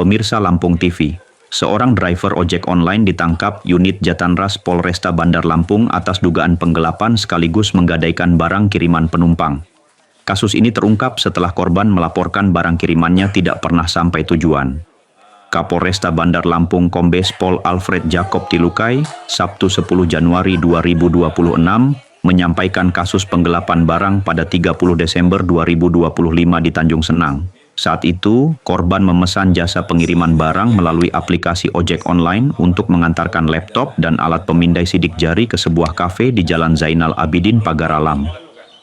Pemirsa Lampung TV, seorang driver ojek online ditangkap unit Jatanras Polresta Bandar Lampung atas dugaan penggelapan sekaligus menggadaikan barang kiriman penumpang. Kasus ini terungkap setelah korban melaporkan barang kirimannya tidak pernah sampai tujuan. Kapolresta Bandar Lampung Kombes Pol Alfred Jacob Tilukai, Sabtu 10 Januari 2026, menyampaikan kasus penggelapan barang pada 30 Desember 2025 di Tanjung Senang. Saat itu, korban memesan jasa pengiriman barang melalui aplikasi ojek online untuk mengantarkan laptop dan alat pemindai sidik jari ke sebuah kafe di Jalan Zainal Abidin, Pagar Alam.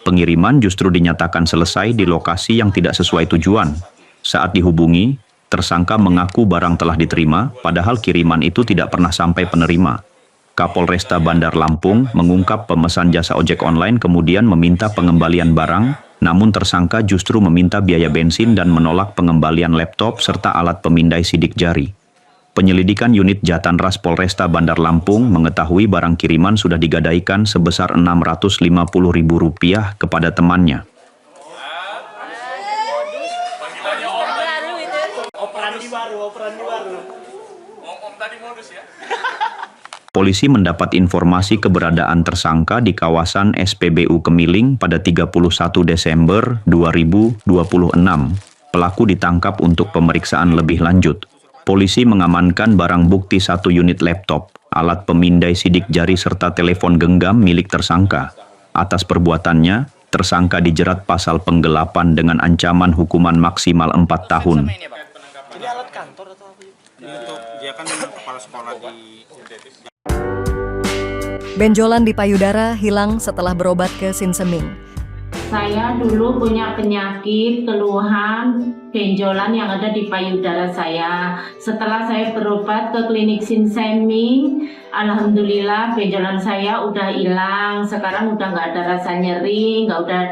Pengiriman justru dinyatakan selesai di lokasi yang tidak sesuai tujuan. Saat dihubungi, tersangka mengaku barang telah diterima, padahal kiriman itu tidak pernah sampai penerima. Kapolresta Bandar Lampung mengungkap pemesan jasa ojek online kemudian meminta pengembalian barang, namun tersangka justru meminta biaya bensin dan menolak pengembalian laptop serta alat pemindai sidik jari. Penyelidikan unit Jatanras Polresta Bandar Lampung mengetahui barang kiriman sudah digadaikan sebesar Rp650.000 kepada temannya. Operandi baru. Om tadi modus ya. Polisi mendapat informasi keberadaan tersangka di kawasan SPBU Kemiling pada 31 Desember 2026. Pelaku ditangkap untuk pemeriksaan lebih lanjut. Polisi mengamankan barang bukti 1 unit laptop, alat pemindai sidik jari serta telepon genggam milik tersangka. Atas perbuatannya, tersangka dijerat pasal penggelapan dengan ancaman hukuman maksimal 4 tahun. Ini alat kantor atau apa? Ini untuk dia kan kepala sekolah di Benjolan di payudara hilang setelah berobat ke Sinseming. Saya dulu punya penyakit keluhan benjolan yang ada di payudara saya. Setelah saya berobat ke klinik Sinseming, alhamdulillah benjolan saya udah hilang. Sekarang udah nggak ada rasa nyeri, udah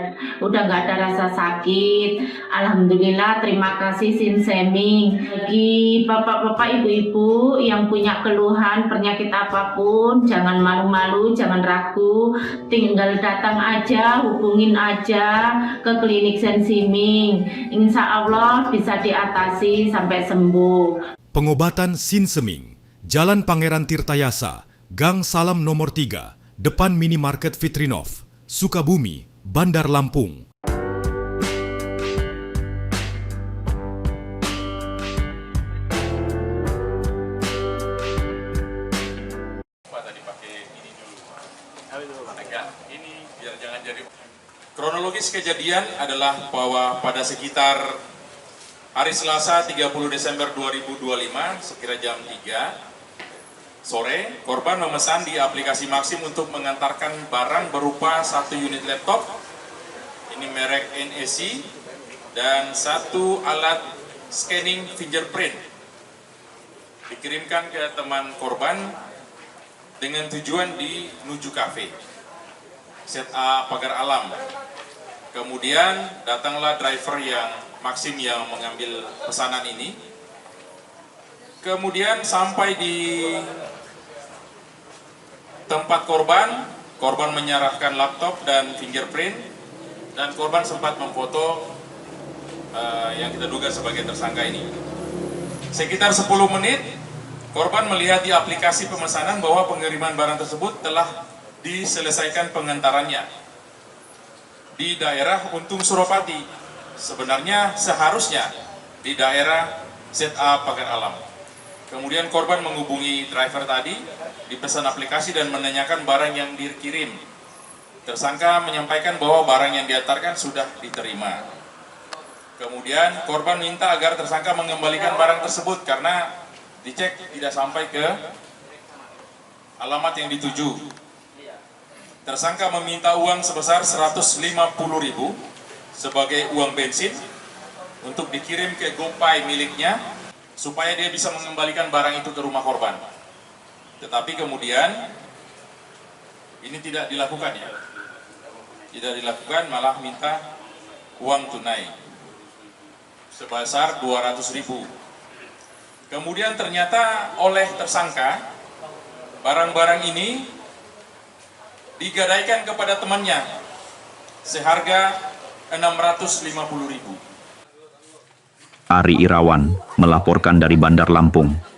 nggak ada rasa sakit. Alhamdulillah, terima kasih Sinseming. Bagi bapak-bapak, ibu-ibu yang punya keluhan penyakit apapun, jangan malu-malu, jangan ragu, tinggal datang aja, hubungin aja ke klinik Sinseming. Insya Allah bisa diatasi sampai sembuh. Pengobatan Sinseming, Jalan Pangeran Tirtayasa, Gang Salam nomor 3, depan Minimarket Fitrinov, Sukabumi, Bandar Lampung. Kronologis kejadian adalah bahwa pada sekitar hari Selasa 30 Desember 2025 sekira jam 3 sore, korban memesan di aplikasi Maxim untuk mengantarkan barang berupa 1 unit laptop, ini merek NEC, dan 1 alat scanning fingerprint. Dikirimkan ke teman korban dengan tujuan di Nuju Cafe, ZA Pagar Alam. Kemudian datanglah driver yang Maxim yang mengambil pesanan ini. Kemudian sampai di tempat korban menyerahkan laptop dan fingerprint, dan korban sempat memfoto yang kita duga sebagai tersangka ini. Sekitar 10 menit, korban melihat di aplikasi pemesanan bahwa pengiriman barang tersebut telah diselesaikan pengantarannya di daerah Untung Suropati. Sebenarnya seharusnya di daerah ZA Pagar Alam. Kemudian korban menghubungi driver tadi di pesan aplikasi dan menanyakan barang yang dikirim. Tersangka menyampaikan bahwa barang yang diantarkan sudah diterima. Kemudian korban minta agar tersangka mengembalikan barang tersebut karena dicek tidak sampai ke alamat yang dituju. Tersangka meminta uang sebesar Rp150.000 sebagai uang bensin untuk dikirim ke GoPay miliknya supaya dia bisa mengembalikan barang itu ke rumah korban. Tetapi kemudian ini tidak dilakukan ya. Tidak dilakukan, malah minta uang tunai sebesar Rp200.000. Kemudian ternyata oleh tersangka barang-barang ini digadaikan kepada temannya seharga Rp650.000. Ari Irawan, melaporkan dari Bandar Lampung.